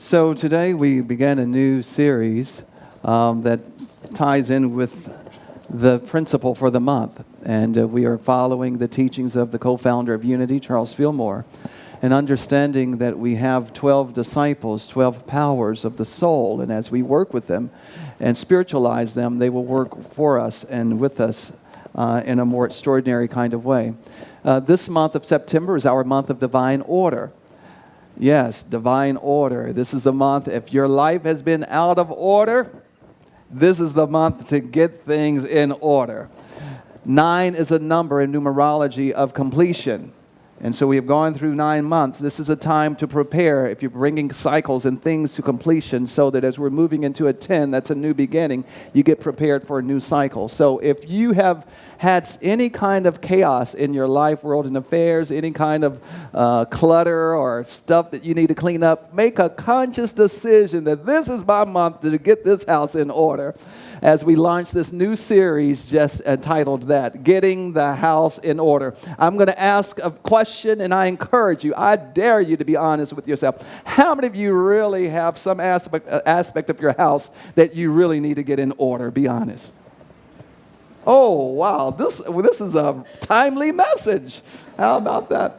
So today we began a new series that ties in with the principle for the month. And we are following the teachings of the co-founder of Unity, Charles Fillmore, and understanding that we have 12 disciples, 12 powers of the soul. And as we work with them and spiritualize them, they will work for us and with us in a more extraordinary kind of way. This month of September is our month of divine order. Yes, divine order. This is the month, if your life has been out of order, this is the month to get things in order. 9 is a number in numerology of completion. And so we have gone through 9 months. This is a time to prepare if you're bringing cycles and things to completion so that as we're moving into a 10, that's a new beginning, you get prepared for a new cycle. So if you have had any kind of chaos in your life, world, and affairs, any kind of clutter or stuff that you need to clean up, make a conscious decision that this is my month to get this house in order. As we launch this new series just entitled that, Getting the House in Order. I'm going to ask a question, and I encourage you, I dare you to be honest with yourself. How many of you really have some aspect of your house that you really need to get in order? Be honest. Oh, wow, this is a timely message. How about that?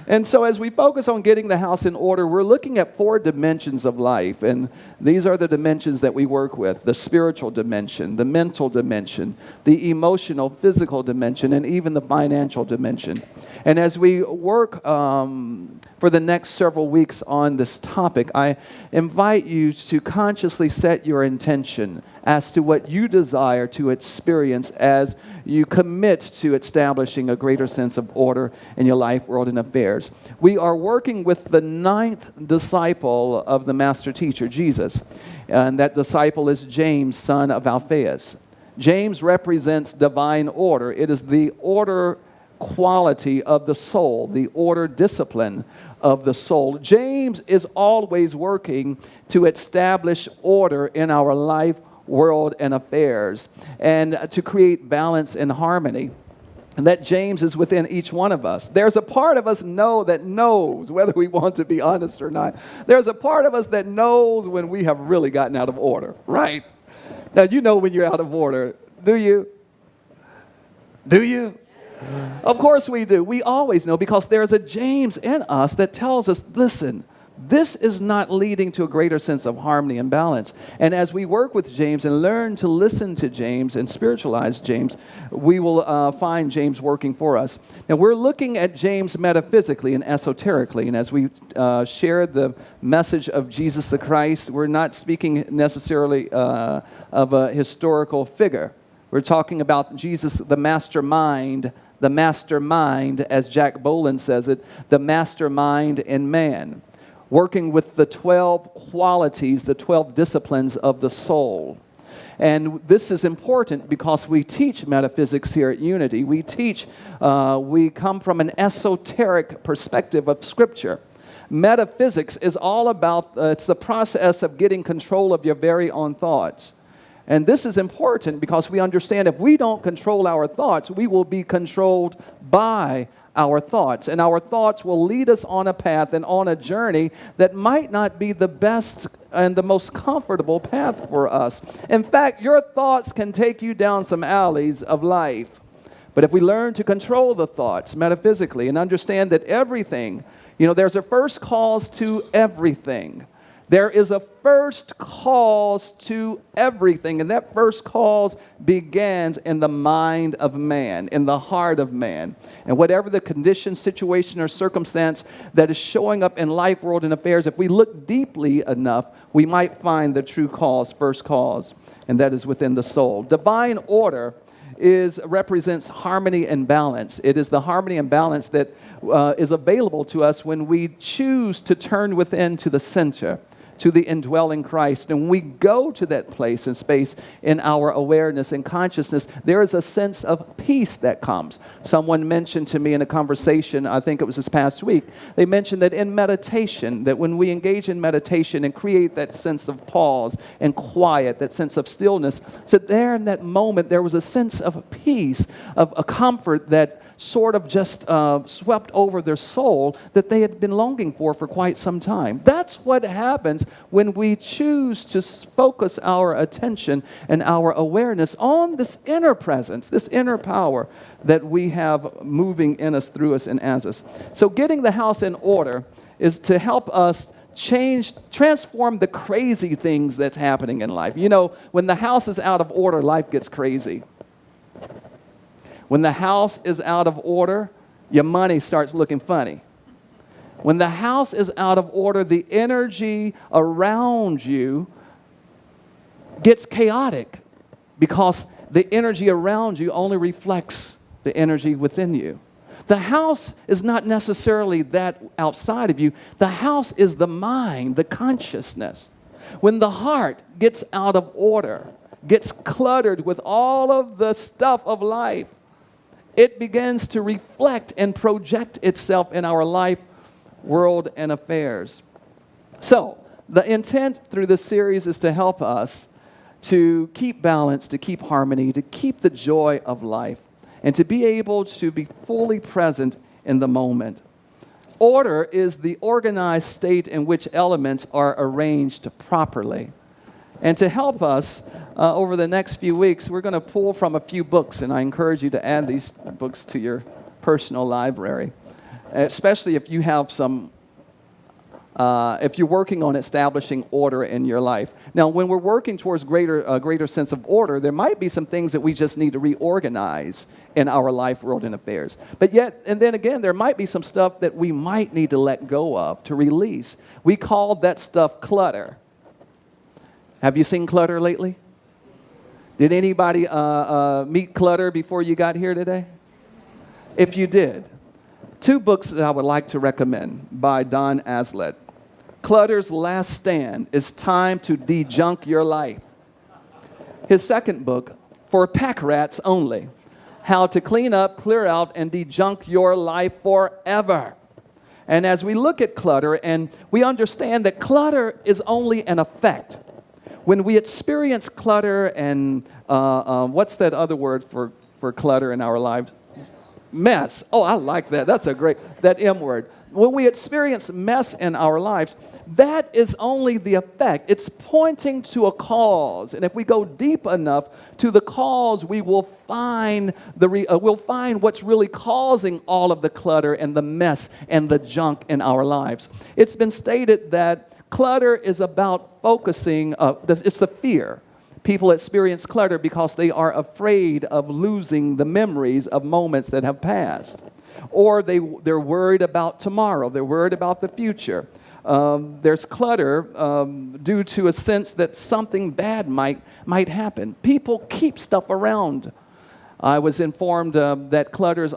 And so as we focus on getting the house in order, we're looking at 4 dimensions of life. And these are the dimensions that we work with: the spiritual dimension, the mental dimension, the emotional, physical dimension, and even the financial dimension. And as we work for the next several weeks on this topic, I invite you to consciously set your intention as to what you desire to experience as you commit to establishing a greater sense of order in your life, world, and affairs. We are working with the 9th disciple of the master teacher, Jesus. And that disciple is James, son of Alphaeus. James represents divine order. It is the order quality of the soul, the order discipline of the soul. James is always working to establish order in our life, world, and affairs, and to create balance and harmony. And that James is within each one of us. There's a part of us that knows whether we want to be honest or not. There's a part of us that knows when we have really gotten out of order, right? Now, you know when you're out of order, do you? Do you? Of course we do. We always know, because there's a James in us that tells us, listen, this is not leading to a greater sense of harmony and balance. And as we work with James and learn to listen to James and spiritualize James, we will find James working for us. Now, we're looking at James metaphysically and esoterically. And as we share the message of Jesus the Christ, we're not speaking necessarily of a historical figure. We're talking about Jesus, the mastermind, as Jack Boland says it, the mastermind in man. Working with the 12 qualities, the 12 disciplines of the soul. And this is important because we teach metaphysics here at Unity. We come from an esoteric perspective of Scripture. Metaphysics is all about, it's the process of getting control of your very own thoughts. And this is important because we understand if we don't control our thoughts, we will be controlled by our thoughts. And our thoughts will lead us on a path and on a journey that might not be the best and the most comfortable path for us. In fact, your thoughts can take you down some alleys of life. But if we learn to control the thoughts metaphysically and understand that everything, there's a first cause to everything. There is a first cause to everything, and that first cause begins in the mind of man, in the heart of man. And whatever the condition, situation, or circumstance that is showing up in life, world, and affairs, if we look deeply enough, we might find the true cause, first cause, and that is within the soul. Divine order represents harmony and balance. It is the harmony and balance that is available to us when we choose to turn within to the center, to the indwelling Christ. And when we go to that place and space in our awareness and consciousness, there is a sense of peace that comes. Someone mentioned to me in a conversation, I think it was this past week, they mentioned that in meditation, that when we engage in meditation and create that sense of pause and quiet, that sense of stillness, so there in that moment, there was a sense of peace, of a comfort that sort of just swept over their soul that they had been longing for quite some time. That's what happens when we choose to focus our attention and our awareness on this inner presence, this inner power that we have moving in us, through us, and as us. So getting the house in order is to help us transform the crazy things that's happening in life. You know, when the house is out of order, life gets crazy. When the house is out of order, your money starts looking funny. When the house is out of order, the energy around you gets chaotic because the energy around you only reflects the energy within you. The house is not necessarily that outside of you. The house is the mind, the consciousness. When the heart gets out of order, gets cluttered with all of the stuff of life, it begins to reflect and project itself in our life, world, and affairs. So, the intent through this series is to help us to keep balance, to keep harmony, to keep the joy of life, and to be able to be fully present in the moment. Order is the organized state in which elements are arranged properly. And to help us over the next few weeks, we're going to pull from a few books, and I encourage you to add these books to your personal library, especially if you have some if you're working on establishing order in your life. Now, when we're working towards greater sense of order, there might be some things that we just need to reorganize in our life, world, and affairs. But yet, and then again, there might be some stuff that we might need to let go of, to release. We call that stuff clutter. Have you seen Clutter lately? Did anybody meet Clutter before you got here today? If you did, two books that I would like to recommend by Don Aslett. Clutter's Last Stand, It's Time to De-Junk Your Life. His second book, For Pack Rats Only, How to Clean Up, Clear Out, and De-Junk Your Life Forever. And as we look at clutter, and we understand that clutter is only an effect. When we experience clutter and, what's that other word for clutter in our lives? Mess. Oh, I like that. That's a great, that M word. When we experience mess in our lives, that is only the effect. It's pointing to a cause. And if we go deep enough to the cause, we will find we'll find what's really causing all of the clutter and the mess and the junk in our lives. It's been stated that clutter is about focusing, it's the fear. People experience clutter because they are afraid of losing the memories of moments that have passed. Or they're worried about tomorrow. They're worried about the future. There's clutter due to a sense that something bad might happen. People keep stuff around. I was informed that clutter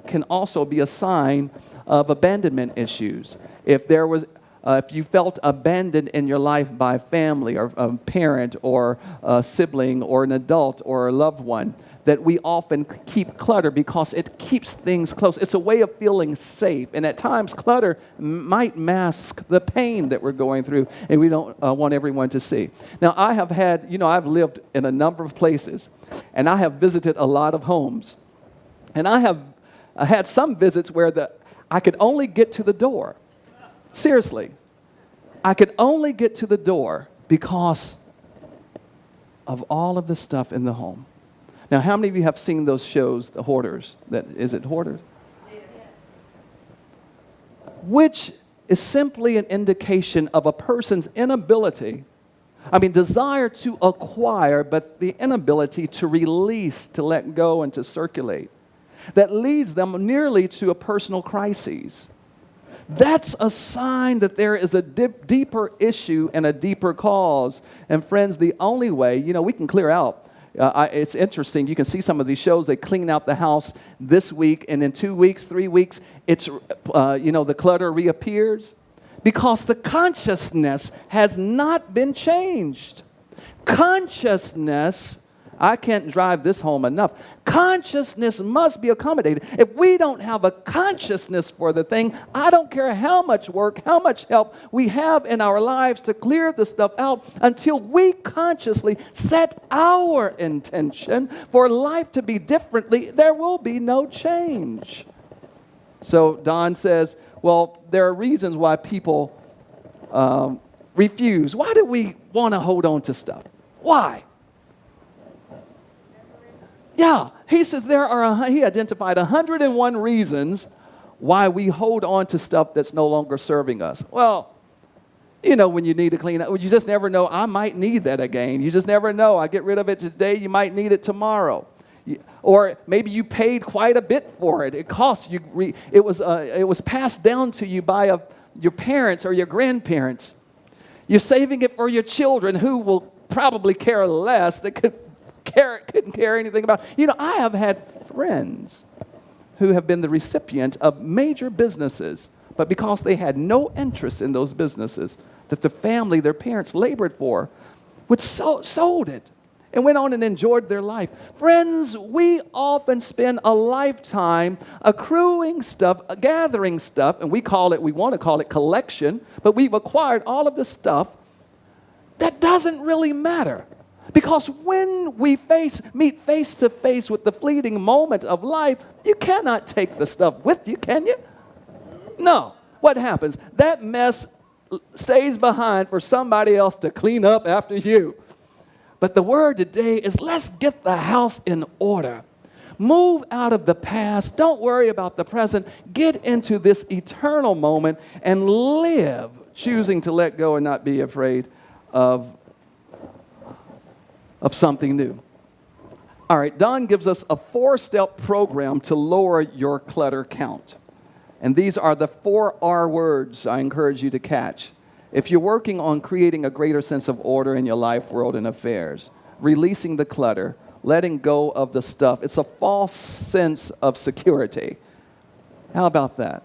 can also be a sign of abandonment issues. If you felt abandoned in your life by family or a parent or a sibling or an adult or a loved one, that we often keep clutter because it keeps things close. It's a way of feeling safe. And at times, clutter might mask the pain that we're going through, and we don't want everyone to see. Now, I've lived in a number of places, and I have visited a lot of homes. And I have had some visits where I could only get to the door. Seriously, I could only get to the door because of all of the stuff in the home. Now, how many of you have seen those shows, The Hoarders? Is it Hoarders? Yes. Which is simply an indication of a person's desire to acquire, but the inability to release, to let go, and to circulate. That leads them nearly to a personal crisis. That's a sign that there is a deeper issue and a deeper cause. And friends, the only way, we can clear out. It's interesting. You can see some of these shows. They clean out the house this week, and in 2 weeks, 3 weeks, it's the clutter reappears because the consciousness has not been changed. Consciousness I can't drive this home enough. Consciousness must be accommodated. If we don't have a consciousness for the thing, I don't care how much work, how much help we have in our lives to clear the stuff out until we consciously set our intention for life to be differently, there will be no change. So Don says, well, there are reasons why people refuse. Why do we want to hold on to stuff? Why? Yeah, he says he identified 101 reasons why we hold on to stuff that's no longer serving us. Well, you know, when you need to clean up, you just never know. I might need that again. You just never know. I get rid of it today, you might need it tomorrow. Or maybe you paid quite a bit for it. It cost you. It was passed down to you by your parents or your grandparents. You're saving it for your children who will probably care less. They couldn't care anything about. You know, I have had friends who have been the recipient of major businesses, but because they had no interest in those businesses that the family, their parents labored for, which sold it and went on and enjoyed their life. Friends, we often spend a lifetime accruing stuff, gathering stuff, and we want to call it collection, but we've acquired all of this stuff that doesn't really matter. Because when we meet face to face with the fleeting moment of life, you cannot take the stuff with you, can you? No. What happens? That mess stays behind for somebody else to clean up after you. But the word today is, let's get the house in order. Move out of the past. Don't worry about the present. Get into this eternal moment and live, choosing to let go and not be afraid of something new. All right, Don gives us a 4-step program to lower your clutter count. And these are the 4 R words I encourage you to catch. If you're working on creating a greater sense of order in your life, world, and affairs, releasing the clutter, letting go of the stuff, it's a false sense of security. How about that?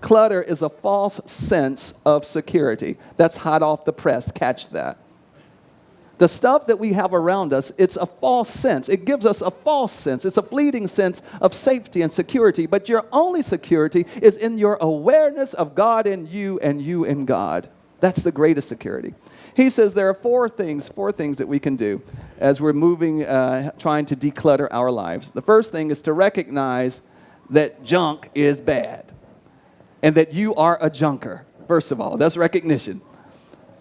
Clutter is a false sense of security. That's hot off the press. Catch that. The stuff that we have around us, it's a false sense. It gives us a false sense. It's a fleeting sense of safety and security. But your only security is in your awareness of God in you and you in God. That's the greatest security. He says there are 4 things that we can do as we're moving, trying to declutter our lives. The first thing is to recognize that junk is bad and that you are a junker. First of all, that's recognition.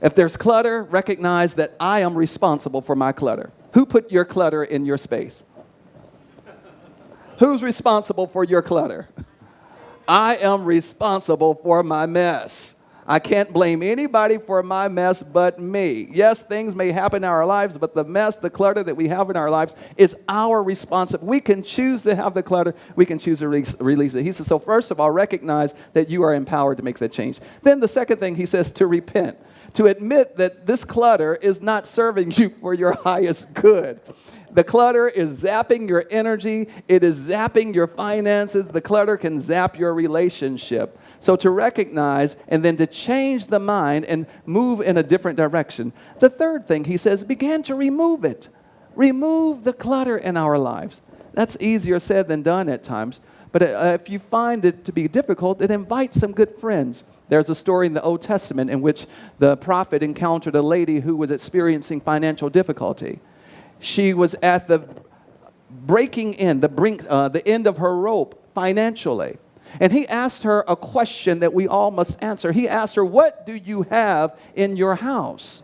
If there's clutter, recognize that I am responsible for my clutter. Who put your clutter in your space? Who's responsible for your clutter? I am responsible for my mess. I can't blame anybody for my mess but me. Yes, things may happen in our lives, but the mess, the clutter that we have in our lives is our responsibility. We can choose to have the clutter. We can choose to release it. He says, so first of all, recognize that you are empowered to make that change. Then the second thing, he says, to repent. To admit that this clutter is not serving you for your highest good. The clutter is zapping your energy. It is zapping your finances. The clutter can zap your relationship. So to recognize and then to change the mind and move in a different direction. The third thing, he says, begin to remove it. Remove the clutter in our lives. That's easier said than done at times. But if you find it to be difficult, then invite some good friends. There's a story in the Old Testament in which the prophet encountered a lady who was experiencing financial difficulty. She was at the the end of her rope financially. And he asked her a question that we all must answer. He asked her, what do you have in your house?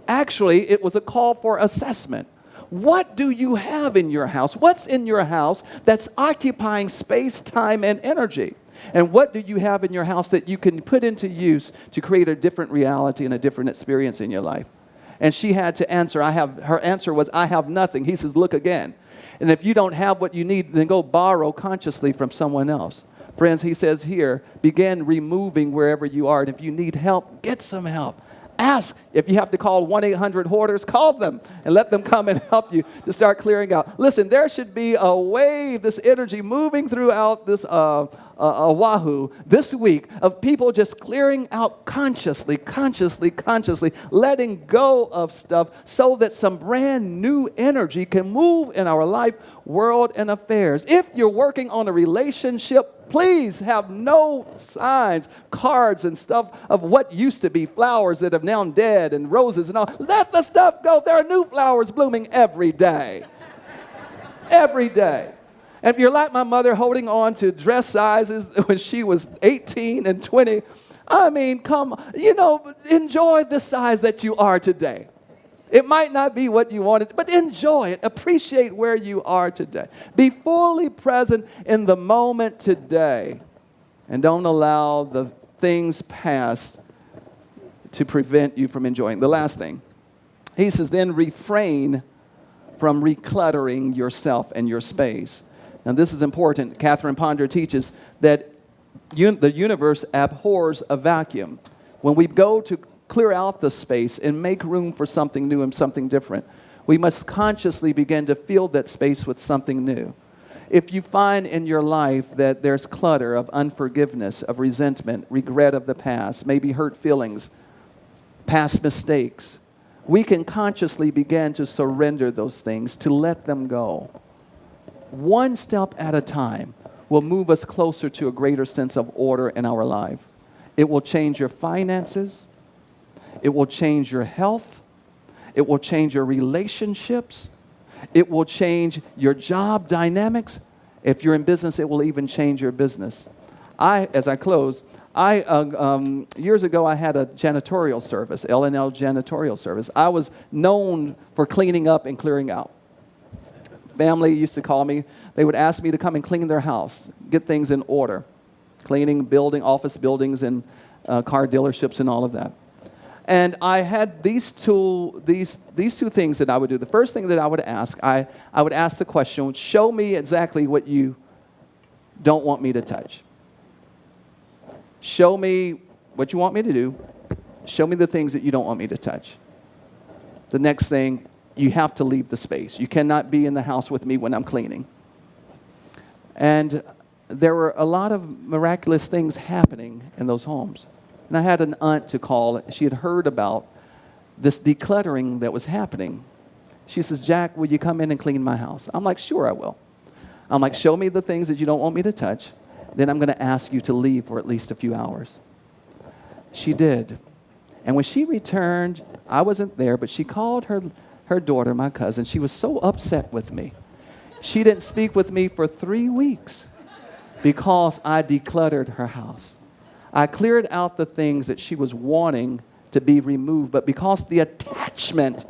Actually, it was a call for assessment. What do you have in your house? What's in your house that's occupying space, time, and energy? And what do you have in your house that you can put into use to create a different reality and a different experience in your life? And she had to answer. Her answer was, I have nothing. He says, look again. And if you don't have what you need, then go borrow consciously from someone else. Friends, he says here, begin removing wherever you are. And if you need help, get some help. Ask if you have to call 1-800-Hoarders, call them and let them come and help you to start clearing out. Listen, there should be a wave, this energy moving throughout this Oahu this week of people just clearing out consciously, letting go of stuff so that some brand new energy can move in our life, world, and affairs. If you're working on a relationship, please have no signs, cards, and stuff of what used to be flowers that have now dead and roses and all. Let the stuff go. There are new flowers blooming every day. Every day. And if you're like my mother holding on to dress sizes when she was 18 and 20, I mean, enjoy the size that you are today. It might not be what you wanted, but enjoy it. Appreciate where you are today. Be fully present in the moment today. And don't allow the things past to prevent you from enjoying. The last thing, he says, then refrain from recluttering yourself and your space. Now, this is important. Catherine Ponder teaches that the universe abhors a vacuum. When we go to clear out the space and make room for something new and something different, we must consciously begin to fill that space with something new. If you find in your life that there's clutter of unforgiveness, of resentment, regret of the past, maybe hurt feelings, past mistakes, we can consciously begin to surrender those things, to let them go. One step at a time will move us closer to a greater sense of order in our life. It will change your finances. It will change your health. It will change your relationships. It will change your job dynamics. If you're in business, it will even change your business. As I close, years ago, I had a janitorial service, L&L janitorial service. I was known for cleaning up and clearing out. Family used to call me. They would ask me to come and clean their house, get things in order, cleaning office buildings and car dealerships and all of that. And I had these two things that I would do. The first thing that I would ask, I would ask the question, show me exactly what you don't want me to touch. Show me what you want me to do. Show me the things that you don't want me to touch. The next thing, you have to leave the space. You cannot be in the house with me when I'm cleaning. And there were a lot of miraculous things happening in those homes. And I had an aunt to call. She had heard about this decluttering that was happening. She says, Jack, will you come in and clean my house? I'm like, sure, I will. I'm like, show me the things that you don't want me to touch. Then I'm going to ask you to leave for at least a few hours. She did. And when she returned, I wasn't there, but she called her daughter, my cousin. She was so upset with me. She didn't speak with me for 3 weeks because I decluttered her house. I cleared out the things that she was wanting to be removed, but because the attachment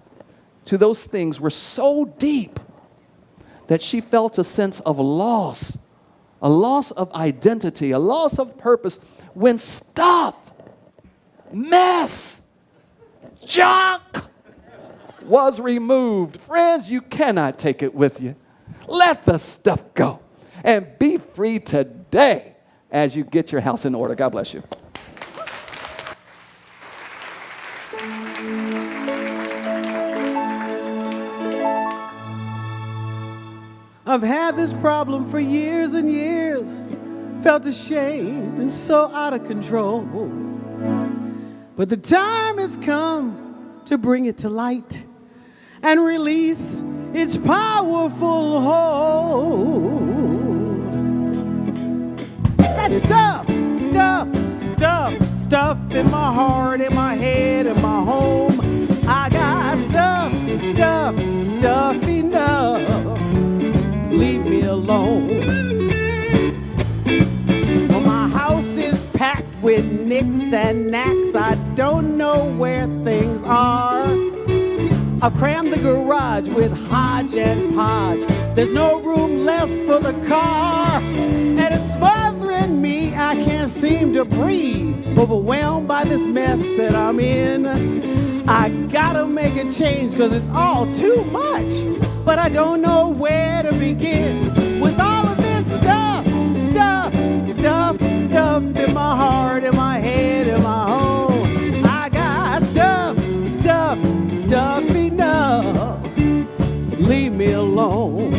to those things were so deep that she felt a sense of loss, a loss of identity, a loss of purpose when stuff, mess, junk was removed. Friends, you cannot take it with you. Let the stuff go and be free today as you get your house in order. God bless you. I've had this problem for years and years, felt ashamed and so out of control. But the time has come to bring it to light and release its powerful hold. That stuff in my heart, in my head, in my home. I got stuff enough. Leave me alone. Well, my house is packed with nicks and knacks. I don't know where things are. I've crammed the garage with hodge and podge. There's no room left for the car, and it's smothering me. I can't seem to breathe, overwhelmed by this mess that I'm in. I gotta make a change, 'cause it's all too much, but I don't know where to begin with all of this stuff in my heart, in my head, in my home. I got stuff alone.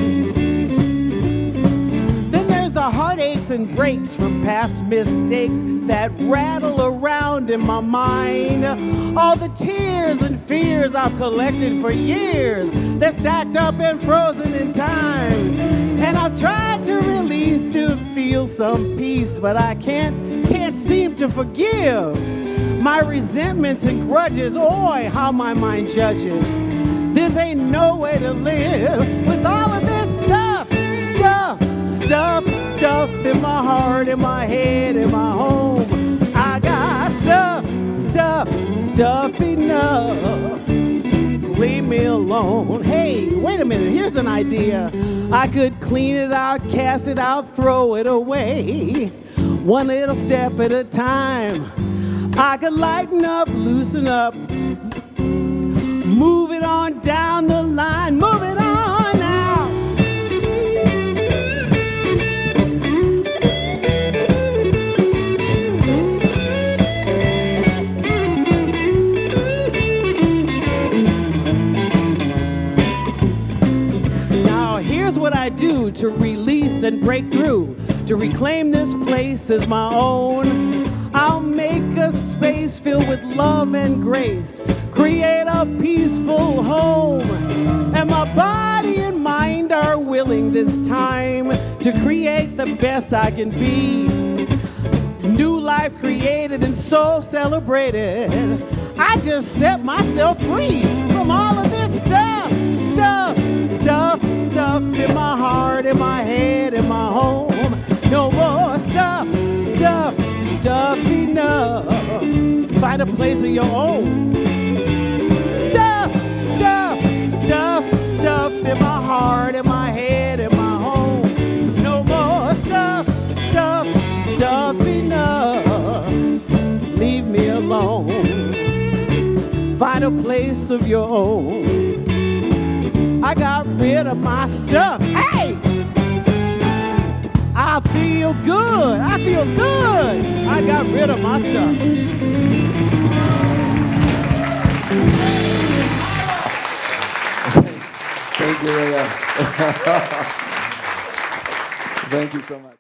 Then there's the heartaches and breaks from past mistakes that rattle around in my mind. All the tears and fears I've collected for years, they're stacked up and frozen in time. And I've tried to release to feel some peace, but I can't seem to forgive my resentments and grudges. Oy, how my mind judges. This ain't no way to live with all of this stuff in my heart, in my head, in my home. I got stuff enough. Leave me alone. Hey, wait a minute, here's an idea. I could clean it out, cast it out, throw it away, one little step at a time. I could lighten up, loosen up, move it on down the line, move it on now. Now here's what I do to release and break through, to reclaim this place as my own. I'll make a space filled with love and grace, create a peaceful home. And my body and mind are willing this time to create the best I can be. New life created and so celebrated. I just set myself free from all of this stuff in my heart, in my head, in my home. No more stuff enough. Find a place of your own. Stuff in my heart, in my head, in my home. No more stuff enough. Leave me alone. Find a place of your own. I got rid of my stuff. Hey! I feel good. I got rid of my stuff. Thank you, Rea. Thank you so much.